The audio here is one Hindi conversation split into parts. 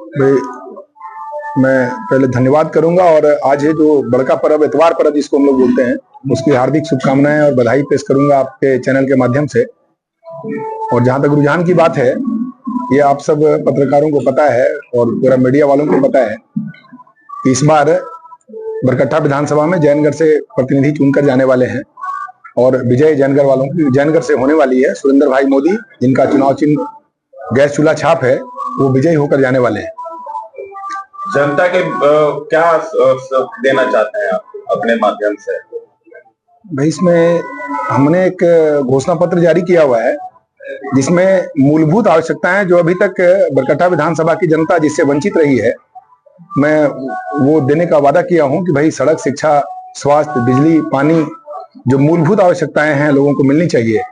भाई मैं पहले धन्यवाद करूंगा और आज ये जो बड़का पर्व, इतवार पर्व जिसको हम लोग बोलते हैं, उसकी हार्दिक शुभकामनाएं और बधाई पेश करूंगा आपके चैनल के माध्यम से। और जहां तक रुझान की बात है, ये आप सब पत्रकारों को पता है और पूरा मीडिया वालों को पता है कि इस बार बरकट्टा विधानसभा में जैनगढ़ से प्रतिनिधि चुनकर जाने वाले हैं और विजय जैनगढ़ वालों की जैनगढ़ से होने वाली है। सुरेंद्र भाई मोदी, जिनका चुनाव चिन्ह गैस चूल्हा छाप है, वो विजयी होकर जाने वाले हैं। जनता के क्या देना चाहते हैं आप अपने माध्यम से? भाई इसमें हमने एक घोषणा पत्र जारी किया हुआ है जिसमें मूलभूत आवश्यकताएं जो अभी तक बरकट्टा विधानसभा की जनता जिससे वंचित रही है, मैं वो देने का वादा किया हूं कि भाई सड़क, शिक्षा, स्वास्थ्य, बिजली, पानी, जो मूलभूत आवश्यकताएं हैं लोगों को मिलनी चाहिए,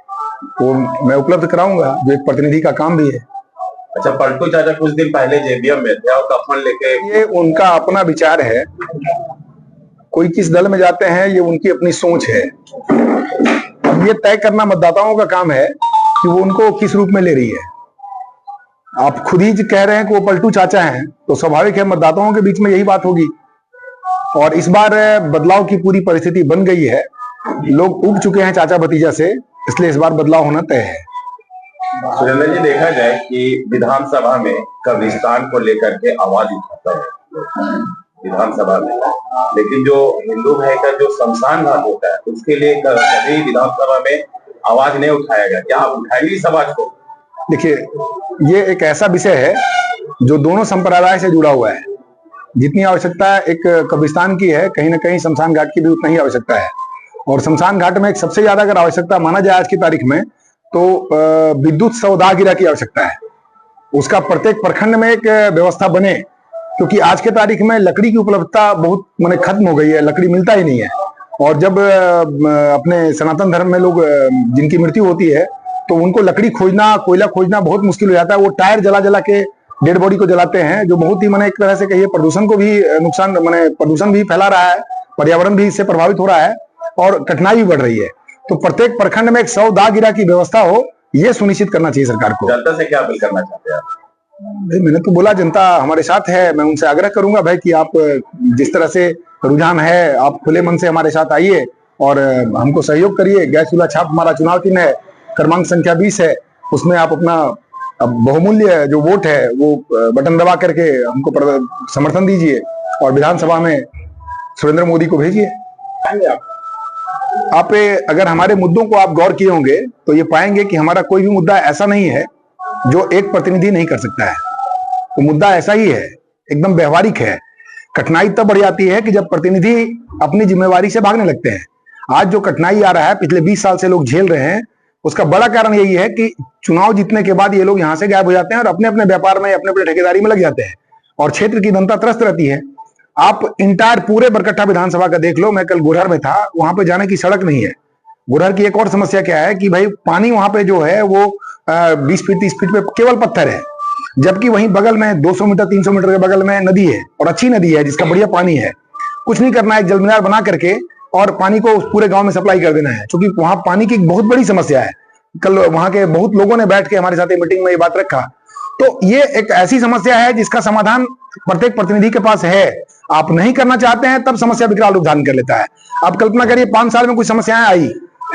वो मैं उपलब्ध कराऊंगा, जो एक प्रतिनिधि का काम भी है। अच्छा, पलटू चाचा कुछ दिन पहले जेबीएम में थे और कफन लेके, ये उनका अपना विचार है, कोई किस दल में जाते हैं ये उनकी अपनी सोच है। अब ये तय करना मतदाताओं का काम है कि वो उनको किस रूप में ले रही है। आप खुद ही कह रहे हैं कि वो पलटू चाचा हैं, तो स्वाभाविक है मतदाताओं के बीच में यही बात होगी। और इस बार बदलाव की पूरी परिस्थिति बन गई है, लोग उग चुके हैं चाचा भतीजा से, इसलिए इस बार बदलाव होना तय है। सुरेंद्र जी, देखा जाए कि विधानसभा में कब्रिस्तान को लेकर के आवाज उठाता है विधानसभा में, लेकिन जो हिंदू भाई का जो शमशान घाट होता है उसके लिए कभी विधानसभा में आवाज नहीं उठाया गया। क्या आप उठाएंगे इस आवाज को? देखिए, ये एक ऐसा विषय है जो दोनों संप्रदाय से जुड़ा हुआ है। जितनी आवश्यकता एक कब्रिस्तान की है, कहीं ना कहीं शमशान घाट की भी उतना ही आवश्यकता है। और शमशान घाट में एक सबसे ज्यादा अगर आवश्यकता माना जाए आज की तारीख में, तो विद्युत सौदागिरा की आवश्यकता है। उसका प्रत्येक प्रखंड में एक व्यवस्था बने, क्योंकि आज के तारीख में लकड़ी की उपलब्धता बहुत माने खत्म हो गई है, लकड़ी मिलता ही नहीं है। और जब अपने सनातन धर्म में लोग जिनकी मृत्यु होती है तो उनको लकड़ी खोजना, कोयला खोजना बहुत मुश्किल हो जाता है। वो टायर जला जला के डेड बॉडी को जलाते हैं, जो बहुत ही माने एक तरह से कहिए प्रदूषण को भी नुकसान, माने प्रदूषण भी फैला रहा है, पर्यावरण भी इससे प्रभावित हो रहा है और कठिनाई भी बढ़ रही है। तो प्रत्येक प्रखंड में एक सौदागिरा की व्यवस्था हो, ये सुनिश्चित करना चाहिए सरकार को। जनता से क्या अपील करना चाहते हैं आप? भाई मैंने तो बोला जनता हमारे साथ है। मैं उनसे आग्रह करूंगा भाई कि आप जिस तरह से रुझान है, आप खुले मन से हमारे साथ आइए और हमको सहयोग करिए। गैस चूल्हा छाप हमारा चुनाव चिन्ह है, क्रमांक संख्या 20 है, उसमें आप अपना बहुमूल्य जो वोट है वो बटन दबा करके हमको समर्थन दीजिए और विधानसभा में सुरेंद्र मोदी को भेजिए। आप अगर हमारे मुद्दों को आप गौर किए होंगे तो ये पाएंगे कि हमारा कोई भी मुद्दा ऐसा नहीं है जो एक प्रतिनिधि नहीं कर सकता है। वो मुद्दा ऐसा ही है, एकदम व्यवहारिक है। कठिनाई तब बढ़ जाती है कि जब प्रतिनिधि अपनी जिम्मेवारी से भागने लगते हैं। आज जो कठिनाई आ रहा है, पिछले 20 साल से लोग झेल रहे हैं, उसका बड़ा कारण यही है कि चुनाव जीतने के बाद ये लोग यहां से गायब हो जाते हैं और अपने अपने व्यापार में, अपने अपने ठेकेदारी में लग जाते हैं और क्षेत्र की जनता त्रस्त रहती है। आप इंटायर पूरे बरकट्टा विधानसभा का देख लो। मैं कल गुरहर में था, वहां पे जाने की सड़क नहीं है। गुरहर की एक और समस्या क्या है कि भाई पानी वहां पे जो है वो 20 फीट 30 फीट पे केवल पत्थर है, जबकि वहीं बगल में 200 मीटर 300 मीटर के बगल में नदी है और अच्छी नदी है जिसका बढ़िया पानी है। कुछ नहीं करना है, एक जल मीनार बना करके और पानी को पूरे गांव में सप्लाई कर देना है, क्योंकि वहां पानी की बहुत बड़ी समस्या है। कल वहां के बहुत लोगों ने बैठ के हमारे साथ मीटिंग में ये बात रखा। तो ये एक ऐसी समस्या है जिसका समाधान प्रत्येक प्रतिनिधि के पास है। आप नहीं करना चाहते हैं तब समस्या विकराल रूप धारण कर लेता है। आप कल्पना करिए 5 साल में कुछ समस्याएं आई,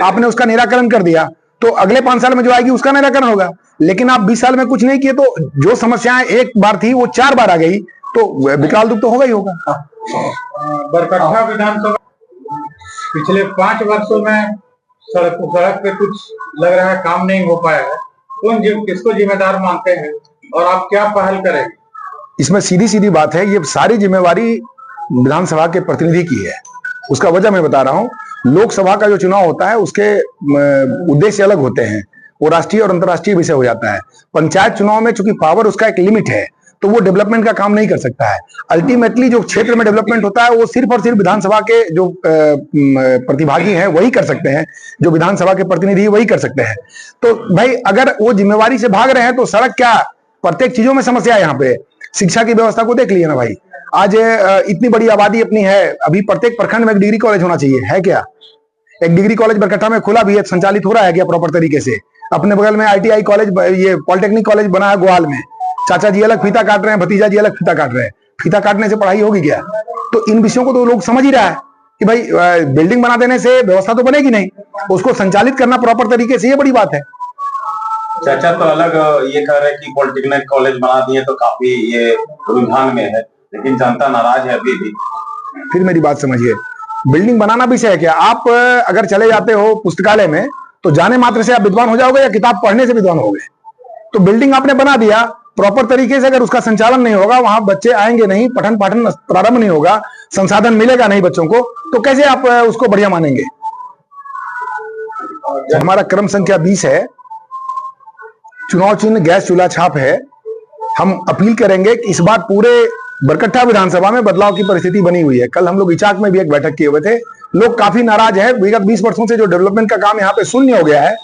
आपने उसका निराकरण कर दिया, तो अगले 5 साल में जो आएगी उसका निराकरण होगा। लेकिन आप 20 साल में कुछ नहीं किए तो जो समस्याएं एक बार थी वो 4 बार आ गई, तो विकराल रूप तो होगा ही होगा। बरकट्टा विधानसभा पिछले 5 वर्षों में सड़क पे कुछ लग रहा है काम नहीं हो पाया है। किसको जिम्मेदार मानते हैं और आप क्या पहल करेंगे? इसमें सीधी सीधी बात है, ये सारी जिम्मेवारी विधानसभा के प्रतिनिधि की है। उसका वजह मैं बता रहा हूं। लोकसभा का जो चुनाव होता है उसके उद्देश्य अलग होते हैं, वो राष्ट्रीय और अंतर्राष्ट्रीय विषय हो जाता है। पंचायत चुनाव में चूंकि पावर उसका एक लिमिट है, तो वो डेवलपमेंट का काम नहीं कर सकता है। अल्टीमेटली जो क्षेत्र में डेवलपमेंट होता है वो सिर्फ और सिर्फ विधानसभा के जो प्रतिभागी हैं वही कर सकते हैं, जो विधानसभा के प्रतिनिधि वही कर सकते हैं। तो भाई अगर वो जिम्मेवारी से भाग रहे हैं तो सड़क क्या, प्रत्येक चीजों में समस्या है। यहाँ पे शिक्षा की व्यवस्था को देख लिया ना भाई, आज इतनी बड़ी आबादी अपनी है, अभी प्रत्येक प्रखंड में एक डिग्री कॉलेज होना चाहिए, है क्या? एक डिग्री कॉलेज बरकट्टा में खुला भी है, संचालित हो रहा है क्या प्रॉपर तरीके से? अपने बगल में ITI कॉलेज, ये पॉलिटेक्निक कॉलेज बना है ग्वाल में, चाचा जी अलग फीता काट रहे हैं, भतीजा जी अलग फीता काट रहे हैं। फीता काटने से पढ़ाई होगी क्या? तो इन विषयों को तो लोग समझ ही रहा है कि भाई बिल्डिंग बना देने से व्यवस्था तो बनेगी नहीं, उसको संचालित करना प्रॉपर तरीके से, ये बड़ी बात है। चाचा तो अलग ये कह रहे हैं कि पॉलिटेक्निक कॉलेज बना दिए तो काफी ये रुझान में है, लेकिन जनता नाराज है अभी भी। फिर मेरी बात समझिए, बिल्डिंग बनाना विषय है क्या? आप अगर चले जाते हो पुस्तकालय में तो जाने मात्र से आप विद्वान हो जाओगे या किताब पढ़ने से विद्वान होगे? तो बिल्डिंग आपने बना दिया प्रॉपर तरीके से, अगर उसका संचालन नहीं होगा, वहां बच्चे आएंगे नहीं, पठन पाठन प्रारंभ नहीं होगा, संसाधन मिलेगा नहीं बच्चों को, तो कैसे आप उसको बढ़िया मानेंगे? हमारा क्रम संख्या 20 है, चुनाव चिन्ह गैस चूल्हा छाप है। हम अपील करेंगे कि इस बार पूरे बरकट्ठा विधानसभा में बदलाव की परिस्थिति बनी हुई है। कल हम लोग इचाक में भी एक बैठक किए हुए थे, लोग काफी नाराज है। विगत 20 वर्षों से जो डेवलपमेंट का काम यहाँ पे शून्य हो गया है,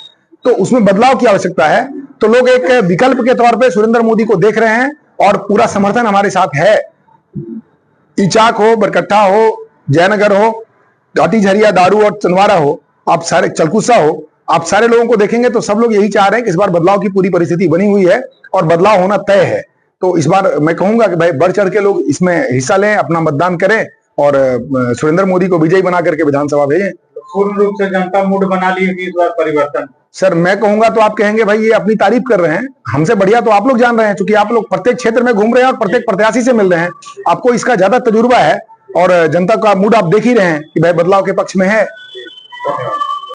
तो उसमें बदलाव की आवश्यकता है। तो लोग एक विकल्प के तौर पे सुरेंद्र मोदी को देख रहे हैं और पूरा समर्थन हमारे साथ है। इचाक हो, बरकट्ठा हो, जयनगर हो, घाटी झरिया, दारू और चंदवारा हो, आप सारे चलकुसा हो, आप सारे लोगों को देखेंगे तो सब लोग यही चाह रहे हैं कि इस बार बदलाव की पूरी परिस्थिति बनी हुई है और बदलाव होना तय है। तो इस बार मैं कहूंगा कि भाई बढ़ चढ़ के लोग इसमें हिस्सा लें, अपना मतदान करें और सुरेंद्र मोदी को विजयी बना करके विधानसभा भेजें। पूर्ण रूप से जनता मूड बना ली है इस बार परिवर्तन। सर मैं कहूंगा तो आप कहेंगे भाई ये अपनी तारीफ कर रहे हैं, हमसे बढ़िया तो आप लोग जान रहे हैं, क्योंकि आप लोग प्रत्येक क्षेत्र में घूम रहे हैं और प्रत्येक प्रत्याशी से मिल रहे हैं, आपको इसका ज्यादा तजुर्बा है और जनता का मूड आप देख ही रहे हैं कि भाई बदलाव के पक्ष में है।